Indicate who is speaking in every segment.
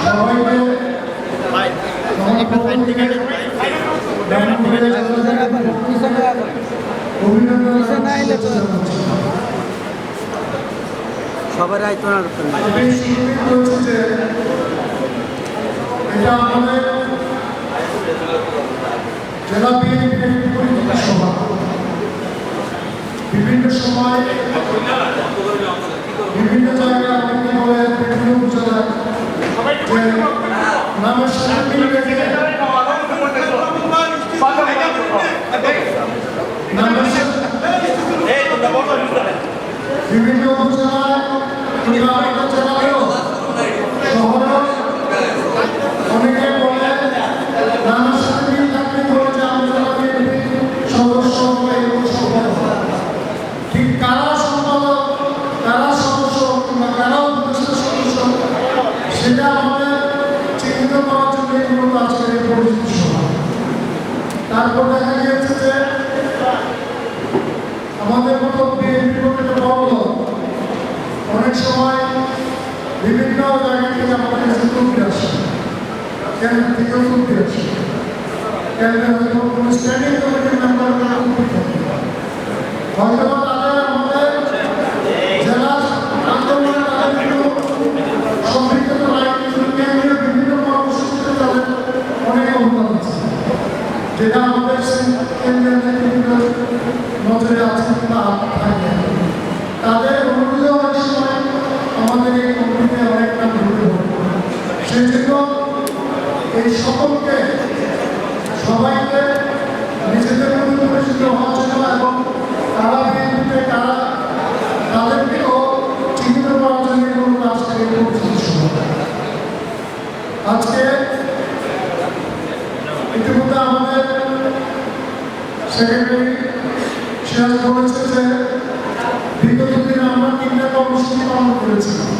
Speaker 1: সবাইকে
Speaker 2: সবার আয়তো না
Speaker 1: এটা আমাদের জেলা বিএনপির পরিচিত সভা। বিভিন্ন সময় বিভিন্ন জায়গায় অনেকে বলেন বিভিন্ন উপজেলায় যে নামের সাথে মিল রেখে বিভিন্ন উপজেলায় কিংবা আমাদের জেলায়ও শহরেও অনেকে বলে নামের সাথে মিল থাকতে বলে যে আমি জেলা বিএনপির সদস্য বা এরকম সম্পাদক। ঠিক কারা সম্পাদক, কারা সদস্য কিংবা কারা উপদেষ্টা সদস্য সেটা আমাদের চিহ্নিত করার জন্য মূলত আজকের এই পরিচিতি সভা। তারপর দেখা গিয়েছে যে আমাদের মতো বিএনপির মতো একটা বড় দল অনেক সময় বিভিন্ন জায়গা থেকে আমাদের কাছে তুলতে আসে, কেন্দ্র থেকেও তুলতে আসে, কেন্দ্রে হয়তো কোনো স্ট্যান্ডিং কমিটির মেম্বাররা উপস্থিত থাকে, হয়তো তাদের আমাদের জেলা আন্দোলনে তাদের কিন্তু সম্পৃক্ততা নাই, কিন্তু কেন্দ্রীয় বিভিন্ন কর্মসূচিতে তাদের অনেক অবদান আছে, যেটা আমাদের কেন্দ্রীয় নেতৃত্ব নজরে আছে কিংবা থাকে। তাদের অনুরোধে অনেক সময় আমাদের এই কমিটিতে অনেকটা ভূমিকা পালন। সেই জন্য এই সকলকে সবাইকে নিজেদের মধ্যে পরিচিত হওয়ার জন্য এবং তারা বিএনপিতে কারা তাদেরকেও চিহ্নিত করার জন্য মূলত আজকে এই পরিচিতি সভা। আজকে ইতিমধ্যে আমাদের সেক্রেটারি সিরাজ বলেছে যে বিগত দিনে আমরা 3টা কর্মসূচি পালন করেছিলাম।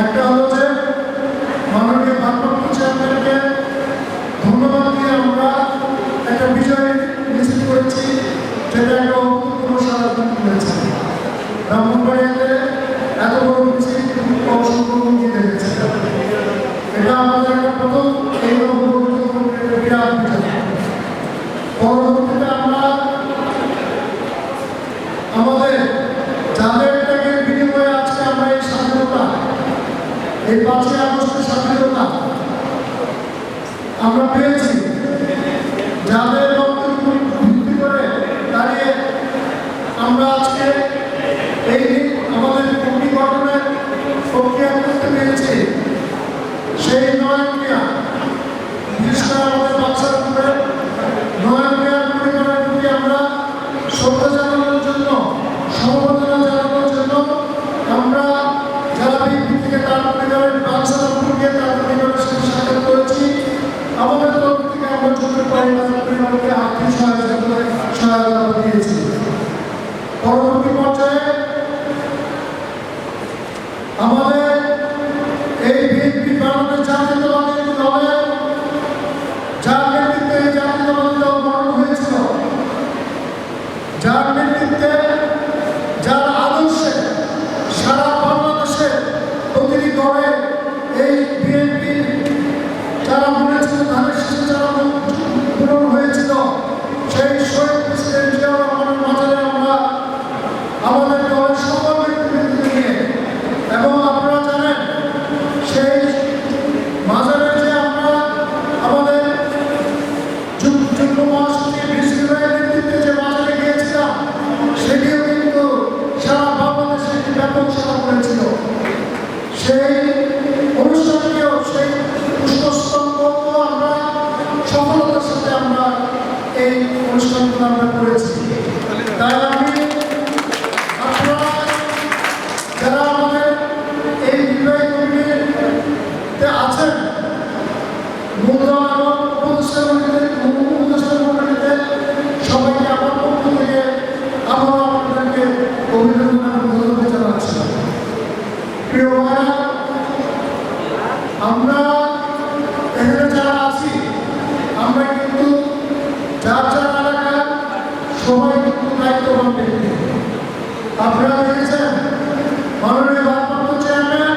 Speaker 1: একটা হলো যে মাননীয় ভারপ্রাপ্ত চেয়ারম্যানকে ধন্যবাদ দিয়ে আমরা একটা বিজয় মিছিল করেছি, যেটা একটা অভূতপূর্ব সাড়া মিলেছে। ব্রাহ্মণবাড়িয়াতে এত বড় মিছিল অসংখ্য মুক্তি দেখেছে। এটা আমাদের একটা প্রথম এই বিরাট বিজয়। পরবর্তীতে আমরা আমাদের যাদের ত্যাগের বিনিময়ে আজকে আমরা এই স্বাধীনতা, এই 5ই আগস্টের স্বাধীনতা আমরা পেয়েছি, যাদের বক্তব্য ভিত্তি করে দাঁড়িয়ে আমরা আজকে এই আমাদের কমিটি গঠনের প্রক্রিয়া করতে পেরেছি, সেই নয়ন মিয়া, বিশেষ করে আমাদের বাচ্চার উপরে নয়ন মিয়ার পরিবারের প্রতি আমরা শ্রদ্ধা জানানোর জন্য, সমবেদনা জানানোর জন্য আমরা জেলা বিএনপি থেকে তার পরিবারের বাচ্চার উপর গিয়ে তার পরিবারের সাথে সাক্ষাৎ করেছি। আমাদের তরফ থেকে আমরা চোখের পরিবারকে আর্থিক সহায়তা দিয়েছি। পরবর্তী পর্যায়ে আমাদের এই বিএনপি বাংলাদেশ জাতীয়তাবাদী দলের যার নেতৃত্বে এই জাতীয়তাবাদী দল গঠন হয়েছিল, যার নেতৃত্বে, যার আদর্শে সারা বাংলাদেশে প্রতিটি ঘরে এই বিএনপি যারা মনেছিল, ধানের শীষে যারা পূরণ হয়েছিল, সেই শহীদ প্রেসিডেন্ট জিয়াউর রহমানের মাঝে আমরা আমাদের দলের সকল ব্যক্তিবৃন্দকে নিয়ে, এবং আপনারা জানেন সেই মাজারে যে আমরা আমাদের যুগ্ম মহাসচিব বিশ্ববিদ্যালয়ের নেতৃত্বে যে মাজারে গিয়েছিলাম, সেটিও কিন্তু সারা বাংলাদেশে একটি ব্যাপক সেবা করেছিল। সেই অনুষ্ঠানটিও, সেই পুষ্পস্তম্ভও আমরা সফলতার সাথে আমরা এই অনুষ্ঠানগুলো আমরা করেছি। তাই আমি আপনারা যারা আমাদের এই নির্বাহী কমিটিতে আছেন, মূলধন এবং উপদেষ্টা কমিটিতে সবাইকে আমার পক্ষ থেকে আবার আপনাদেরকে অভিনন্দন এবং ধন্যবাদ জানাচ্ছি। প্রিয় ভাইরা, আমরা এখানে যারা আছি, আমরা কিন্তু যার যার এলাকার সবাই কিন্তু দায়িত্ববান ব্যক্তি। আপনারা দেখেছেন মাননীয় ভারপ্রাপ্ত চেয়ারম্যান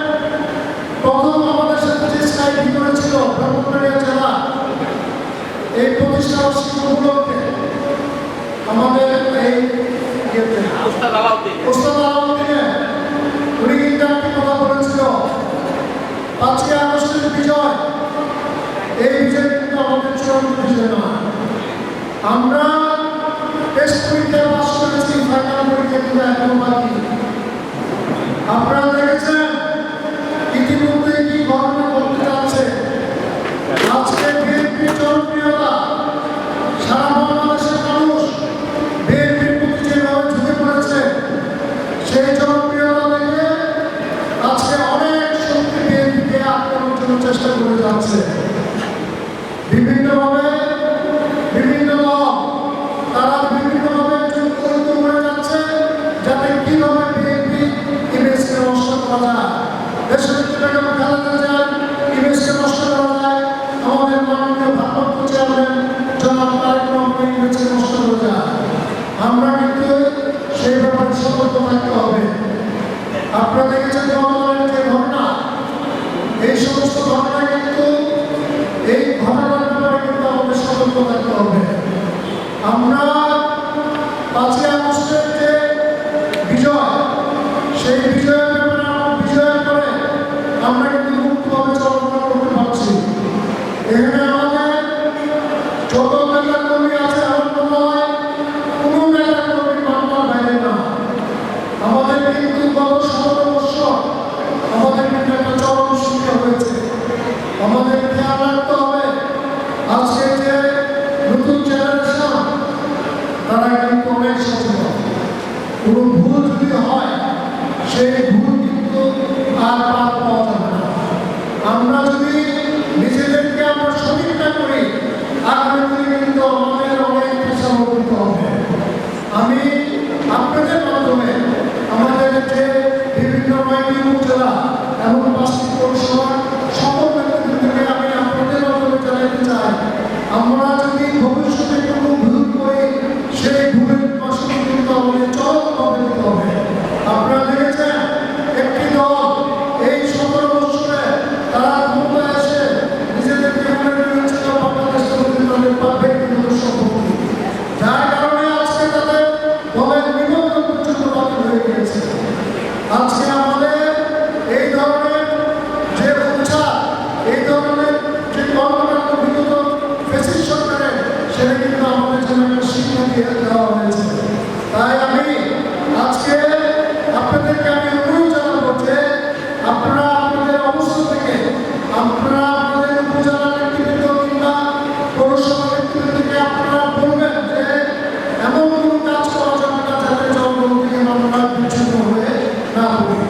Speaker 1: এই প্রতিষ্ঠাবার্ষিকী উপলক্ষে আমাদের এই ওস্তাদ আলাউদ্দিনে উনি কিন্তু একটি কথা বলেছিল, 5ই আগস্টের বিজয়, এই বিজয় কিন্তু আমাদের চূড়ান্ত বিজয় নয়। আমরা টেস্ট পরীক্ষায় পাস করেছি, ফাইনাল পরীক্ষা কিন্তু এখনো বাকি। আপনারা দেখেছেন ইতিমধ্যে কি ঘটনা ঘটতে যাচ্ছে। আজকে বিএনপির জনপ্রিয়তা, সারা বাংলাদেশের মানুষ বিএনপির প্রতি যেভাবে ঝুঁকে পড়েছে, সেই জনপ্রিয়তা দেখে আজকে অনেক শক্তি বিএনপিকে আক্রমণের জন্য চেষ্টা করে যাচ্ছে। বিভিন্নভাবে বিভিন্ন দল তারা বিভিন্নভাবে যুক্ত করে যাচ্ছে, যাতে কিভাবে বিএনপি ইমেজকে নষ্ট করা যায়, দেশের বেগম খালেদা জিয়ার ইমেজকে নষ্ট করা যায়, আমাদের মাননীয় ভারপ্রাপ্ত চেয়ারম্যান জনাব তারেক রহমানের ইমেজকে নষ্ট করা যায়। আমরা কিন্তু সেই ব্যাপারে সতর্ক থাকতে হবে। আপনারা দেখেছেন জনগণের যে ঘটনা, এই সমস্ত ঘটনা কিন্তু এই ঘটনার ব্যাপারে কিন্তু আমাদের সতর্ক থাকতে হবে। আমরা 5ই আগস্টের যে বিজয়, সেই বিজয়ের ব্যাপারে বিজয়ের পরে আমরা কিন্তু মুক্তভাবে চলাফেরা করতে পারছি। এখানে আমাদের যত নেতা কর্মী আছে, আমার মনে হয় কোনো নেতা কর্মী মামলার বাইরে না। আমাদের কিন্তু গত 17 বছর আমাদের কিন্তু একটা চরম শিক্ষা হয়েছে। আমাদের খেয়াল রাখতে হবে, আজকে যে নতুন জেনারেশন, তারা কিন্তু অনেক সচেতন। কোনো ভুল যদি হয়, সেই ভুল কিন্তু আর পার পাওয়া যাবে না। আমরা যদি নিজেদেরকে আমরা সঠিক না করি, আগামী দিনে কিন্তু আমাদের অনেক পেশা করতে হবে। আমি আপনাদের মাধ্যমে আমাদের যে বিভিন্ন 9টি উপজেলা এবং 5টি পৌরসভার সকল ব্যক্তিদেরকে আমি আপনাদের মাধ্যমে জানাতে চাই, আমরা যদি ভবিষ্যতে কোনো ভুল করি, সেই ভুলের মাসুল কিন্তু আমাদের চরমভাবে দিতে হবে। আপনারা দেখেছেন একটি দল এই 17 বছরে তারা ক্ষমতায় এসে নিজেদেরকে মনে করেছিল বাংলাদেশ তাদের ব্যক্তিগত সম্পত্তি, যার কারণে আজকে তাদের দলের নিবন্ধন পর্যন্ত বাতিল হয়ে গিয়েছে। আজকে আমাদের এই ধরনের যে উচ্ছ্বাস, এই ধরনের যে কর্মকাণ্ড বিগত ফ্যাসিস্ট সরকারের, সেটা কিন্তু আমাদের জন্য একটা শিক্ষা দিয়ে দেওয়া হয়েছে। তাই আমি আজকে আপনাদেরকে আমি অনুরোধ জানাবো যে আপনারা আপনাদের অবস্থা থেকে, আপনারা আপনাদের উপজেলা নেতৃত্ব কিংবা পৌরসভা নেতৃত্বকে আপনারা বলবেন যে এমন কোনো কাজ করা যাবে না যাতে জনগণ থেকে আমরা বিচ্ছিন্ন হয়ে না পড়ি।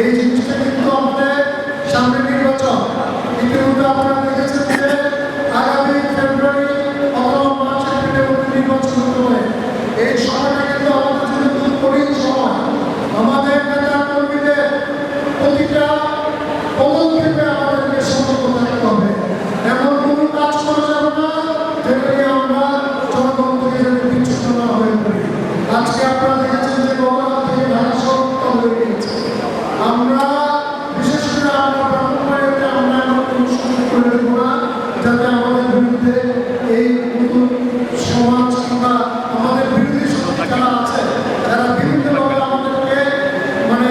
Speaker 1: এই জিনিসটা কিন্তু আমাদের সামনে নির্বাচন, ইতিমধ্যে আপনারা দেখেছেন যে আগামী ফেব্রুয়ারি অথবা মার্চ এপ্রিলের মধ্যে নির্বাচন হতে হবে। এই সময়টা কিন্তু আমাদের জন্য খুব কঠিন সময়। আমাদের নেতা কর্মীদের প্রতিটা পদক্ষেপে আমাদেরকে সতর্ক থাকতে হবে। এমন কোনো কাজ করা যাবে না যেটা নিয়ে আমরা জনগণ থেকে যাতে বিচ্ছিন্ন না হয়ে পড়ি। আজকে আপনারা দেখেছেন যে গতকাল থেকে ঢাকা শহর হয়ে গিয়েছে। আমরা বিশেষ করে আমরা ব্রাহ্মণবাড়িয়াতে আমরা এমন কোনো সুযোগ করে দেবো না যাতে আমাদের বিরুদ্ধে এই নতুন সমাজ কিংবা আমাদের বিরোধী শক্তি যারা আছে, যারা বিভিন্নভাবে আমাদেরকে মানে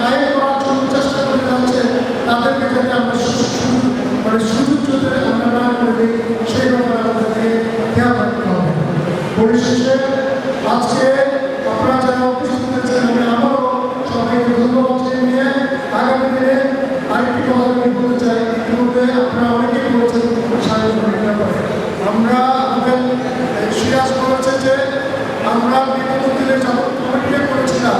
Speaker 1: কায়েম করার জন্য চেষ্টা করে যাচ্ছে, তাদেরকে যাতে আমরা সুযোগ যাতে আমরা না করে দিই, সেই ব্যাপারে আমাদেরকে খেয়াল রাখতে হবে। পরিশেষে আজকে আপনারা যারা উপস্থিত হয়েছেন, আমি আবারও সবাইকে ধন্যবাদ জানিয়ে আগামী দিনে আরেকটি কথা আমি বলতে চাই। ইতিমধ্যে আপনারা অনেকেই বলেছেন সাংগঠনিক ব্যাপারে, আমরা আমাদের সিরাজ বলেছে যে আমরা বিগত দিনে যখন কমিটিতে করেছিলাম,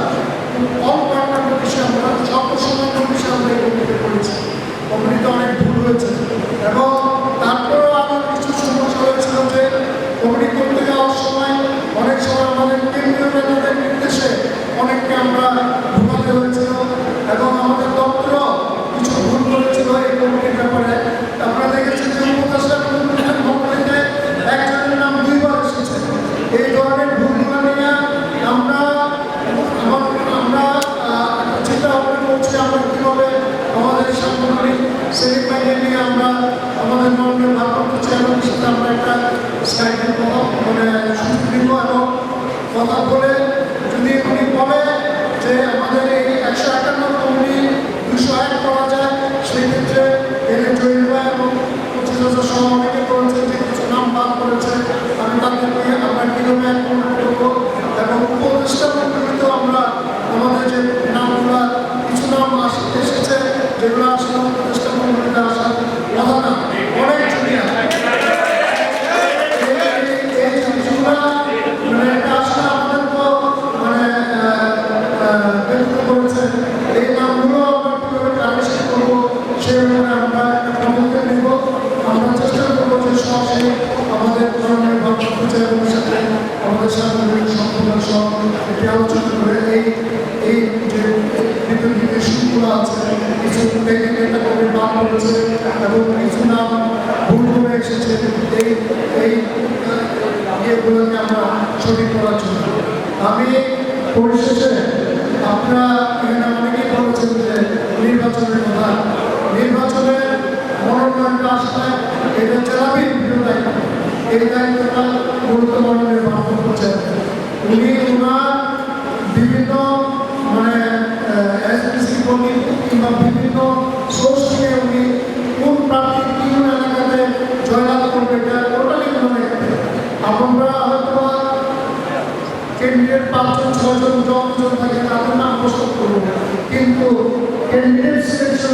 Speaker 1: অল্প একটা বিষয়ে আমরা সর্বসময় বিষয়ে আমরা এই কমিটিতে করেছি। কমিটিতে অনেক ভুল হয়েছে এবং তারপরেও আমার কিছু সমস্যা হয়েছিল যে কমিটি করতে যাওয়ার সময় অনেক সময় আমাদের কেন্দ্রীয় নেতাদের নির্দেশে অনেককে আমরা ঢুকাতে হয়েছিল এবং আমাদের দপ্তর কিছু ভুল করেছিল এই কমিটির ব্যাপারে। আপনারা দেখেছেন যে উপদেষ্টা কমিটিতে একজনের নাম 2 বার এসেছে। এই ধরনের ভুলগুলো নিয়ে আছে, কিছু নেতা কর্মী বাদ পড়েছে এবং কিছু নাম ভুল করে এসেছে। এই ইয়েগুলোকে আমরা সঠিক করার জন্য আমি পরিশেষে আপনারা এখানে অনেকেই বলেছেন যে নির্বাচনের কথা, নির্বাচনের মনোনয়নটা আসলে এটা চালাবেই প্রিয় দায়িত্ব। এই দায়িত্বটা গুরুত্বপূর্ণ নির্বাচন করছেন উনি। ওনার বিভিন্ন মানে এসপিসি কমিটি কিংবা বিভিন্ন সোর্স থেকে উনি কোন প্রার্থী কোন এলাকাতে জয়লাভ করবে এটা টোটালি মনে আমরা হয়তো ক্যান্ডিডেট 5 জন 6 জন 10 জন থাকে তাদের নাম প্রস্তুত করবো, কিন্তু ক্যান্ডিডেট সিলেকশন